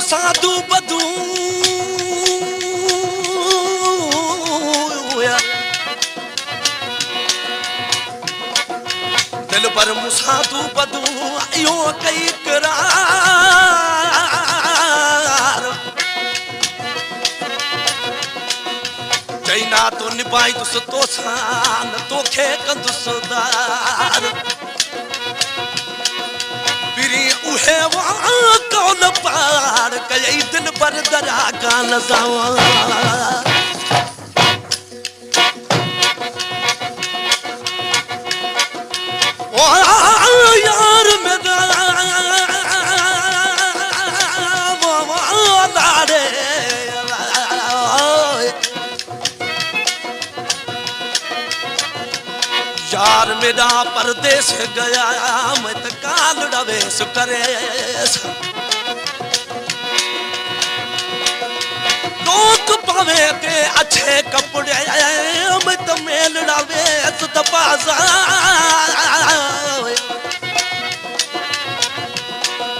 साधु बधू दिल पर मुसाधु बधू यो कई करार चैना तो निभाई तुस तो सान तो खे कंदुसदार बिरी उहे वहाँ कौन पार कई दिल पर दरा कान सवार यार मेरा रे यार मेरा परदेश गया मैं तो काल डवेस करे लोग पावे ते अच्छे कपड़े मैं तो मेल डवेस तपासा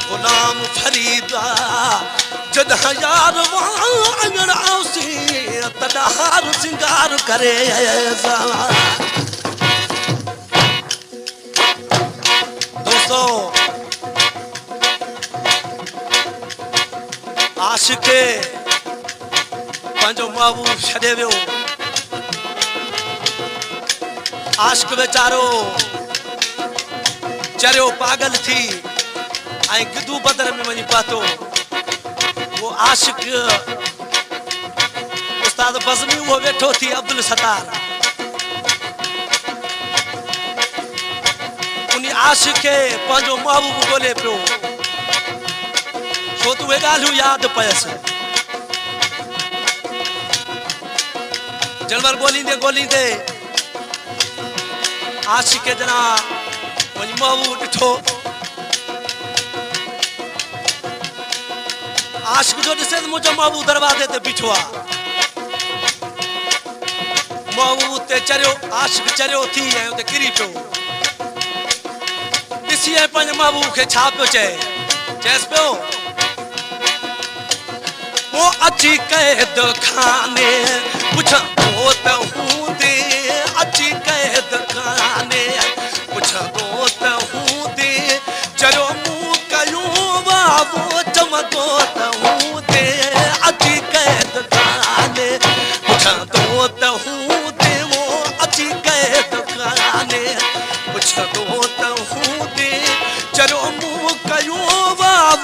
गुलाम फरीदा जद यार वहाँ तड़हार सिंगार करे दोस्तों आशिके पंजो महबूब छॾे वियो आशिक बेचारो चरियो पागल थी आई गिदू बदर में वही पातो वो आशिक उस्ताद बज़मी वो बैठो थी अब्दुल सत्तार उन आशिक के पंजो महबूब बोले पियो छो तू वे गालियूं याद पयस जनवर गोलींदे आशिक के जना वही महबूब ॾिठो आशिक जो ॾिसे मुंहिंजो महबूब दरवाज़े ते बीठो आहे महबूब ते चरियो आशिक चरियो थी ऐं उते किरी पियो ॾिसी ऐं पंहिंजे महबूब खे छा पियो चएसि पियो वो अची कैद खाने पुछंदो त हूंदे अची कैद खाने पुछंदो त हूंदे चरियो मूं कयो वो चमंदो त हूंदे अची कैद खाने पुछंदो त हूंदे वो अची कैद खाने पुछंदो त हूंदे चरियो मूं कयो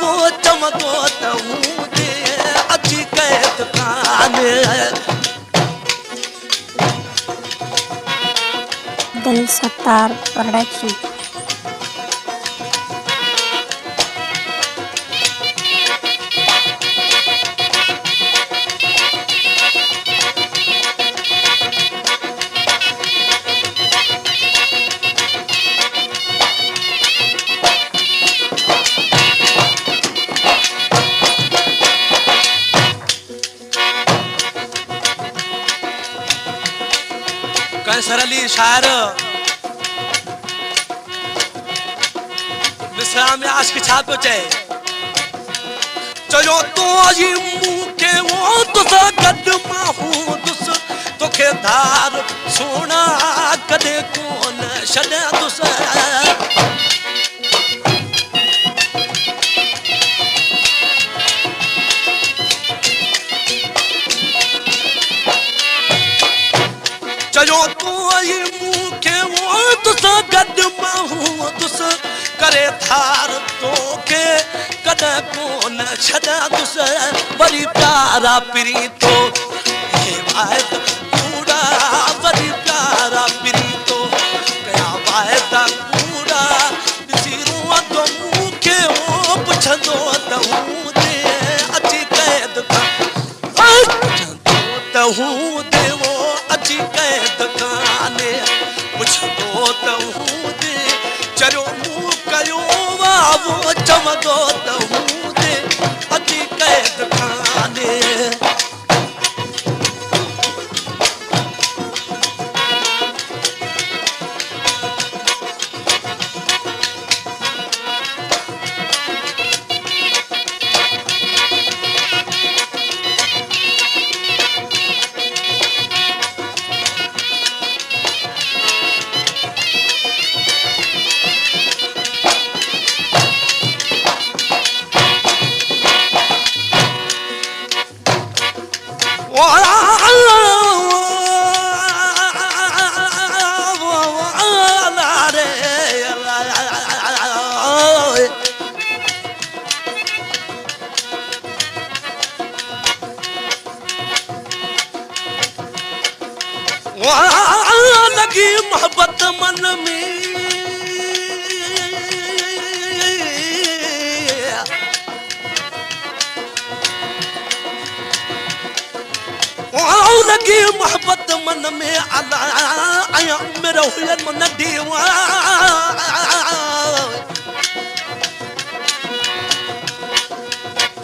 वो चमंदो त हूंदे अची कैद खाने दिल सत्तार प्रोडक्शन कैसर अली शायर मिसरा में आशिक छा पियो चए चयो तो जी मूं के वो तुसा गड मां हूंदुस तोखे धार सोना कदे कोन छॾंदुस चयो तू आई मूं के वो तुसा गड मां हूंदुस करे धार तोखे कदे कोन छॾंदुस वरी प्यारा पिरी तो हे वाइदा कूड़ा वरी प्यारा पिरी तो कया वाइदा कूड़ा ॾिसी रोअंदो मूं के वो पुछंदो त हूंदे अची कैद पुछंदो त हूंदे वो अची कैद खाने पुछंदो त हूंदे चरियो मूं कयो वो चमंदो त हूंदे अची कैद खाने वहाँ लगी मोहब्बत मन में वहाँ लगी मोहब्बत मन में अल्लाह आया मेरा हुयन मन दीवा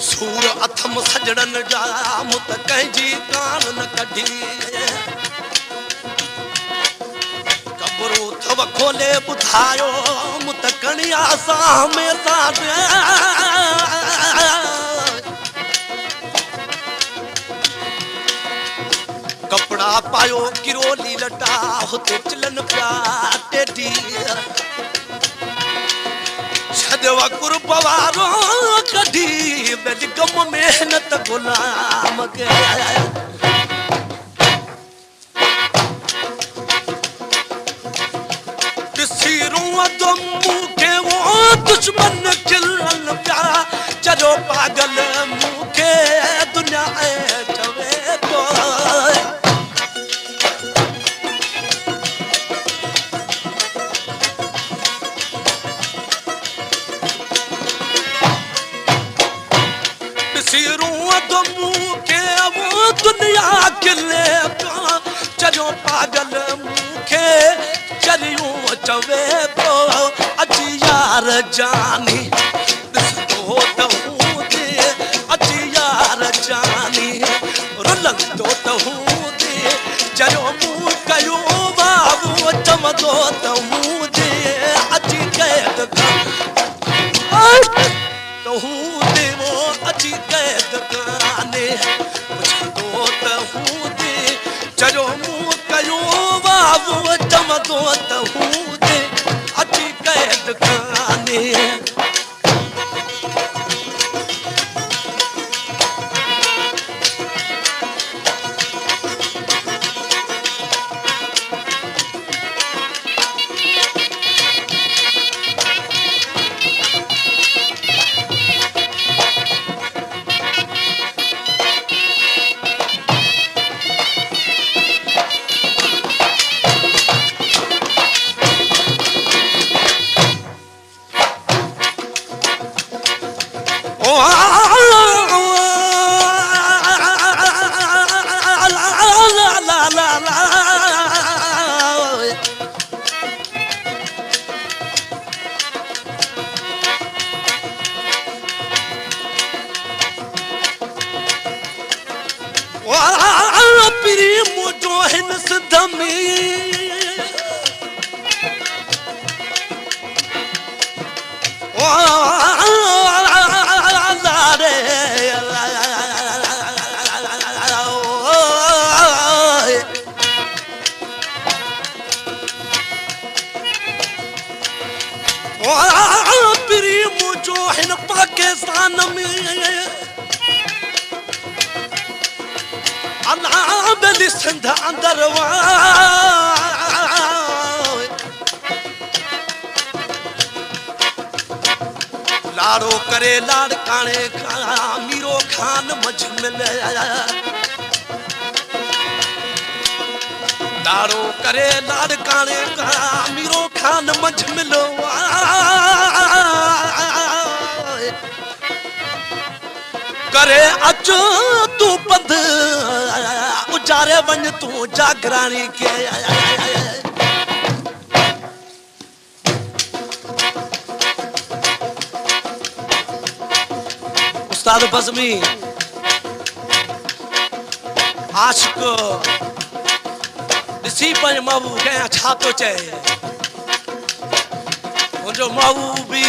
सूर अथम सजड़न जा मुत कंहिंजी कान न कढी कबरो थव खोले ॿुधायो मुत कणिया सां में कपड़ा पायो किरोली लटा हुते चिलन पिया टेडी छदवा कुर्ब वारो कढी बेली कम मेहनत गुलाम के सिरों दम के वो दुश्मन खिलन पिया चलो पागल मुखे दुनिया चवे तो दुनिया किले चलो पागल मुखे चलियो चवे तो अची यार जानी तो दे अची यार जानी रुलन तो दे चलो मुँह कयो बाबू चमदो तो दे अची कैद तो दे वो अची कैद काने चलो मुँह कयो बाबू चमदो दे अची कैद काने पाकिस्तान में अल्लाह बेली सिंध अंदर लाड़ो करे लाड़काने मीरो खान मझ मिले लाड़ो करे लाड़काने मीरो खान मझ मिलो करे अचो तू पंध उजारे वन तू जागरानी के उस्ताद बज़मी आशिक ॾिसी पंहिंजे महबूब खे छा थो चए मुंहिंजो महबूब बि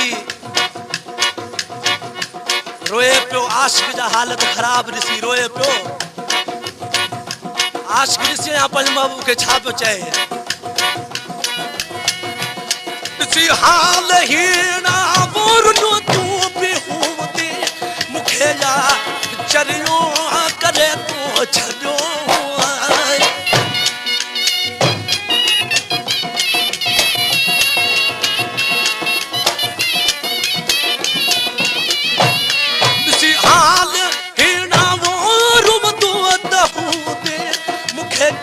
रोए पियो आशिक जा हालत खराब ॾिसी रोए पियो आशिक ॾिसी पंहिंजे महबूब खे छा पियो चए ॾिसी हाल हीना बोरनो तूं बि हूंदी मूंखे या चरियो करे तूं छॾियो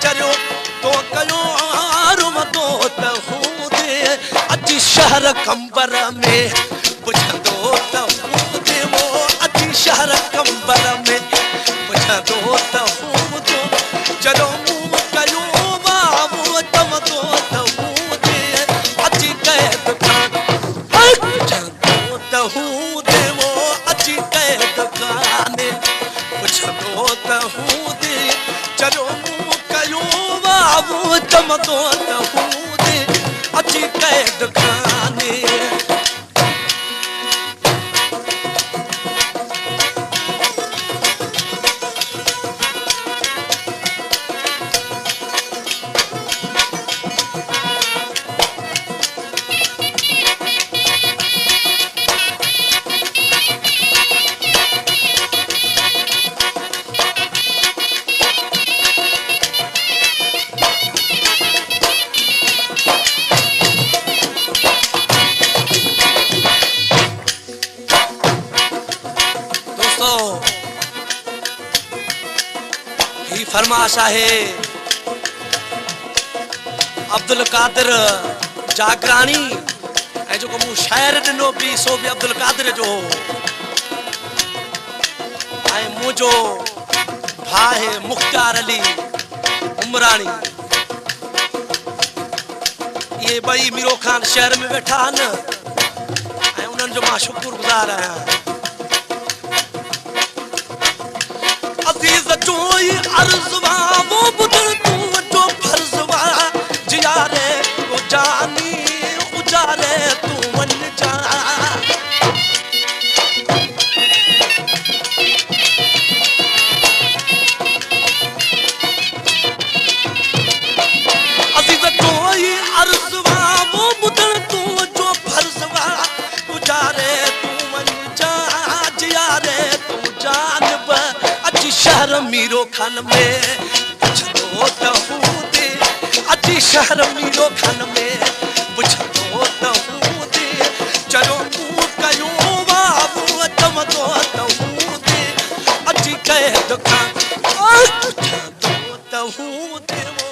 चरियो तो कयो शहर कंबर में पुछंदो त हूं देवो अची शहर कंबर में पुछंदो त हूं दो जॾो मूं कयो बाबू चवंदो त हूं दे अची कैद खाने पुछंदो त हूं देवो अची कैद खाने पुछंदो त हूं दे जॾो मूं कयो बाबू चवंदो त हूं दे अची कैद खाने ही फरमाश है अब्दुल कादिर जागरानी ऐं जेको मूं शाइर ॾिनो बि सो बि अब्दुल कादिर जो ऐं मुंहिंजो भाउ आहे मुख्तार अली उमरानी ये ॿई मीरो खान शहर में वेठा आहिनि ऐं उन्हनि जो मां शुक्रगुज़ार आहियां अज़ीज़ जो ई अर्ज़वा वो ॿुधण तूं वॾो फर्ज़वा जियारे को जानी उजारे तूं वञ जा अज़ीज़ जो ई अर्ज़वा वो ॿुधण तूं वॾो फर्ज़वा उजारे तूं वञ जा जियारे तूं जानब अची शहर मीरो खान में पुछंदो त हूं दे अची शहर मीरो खान में पुछंदो त हूं दे जॾो मूं कयो बाबू चवंदो त हूं दे अची कैद खाने पुछंदो त हूं दे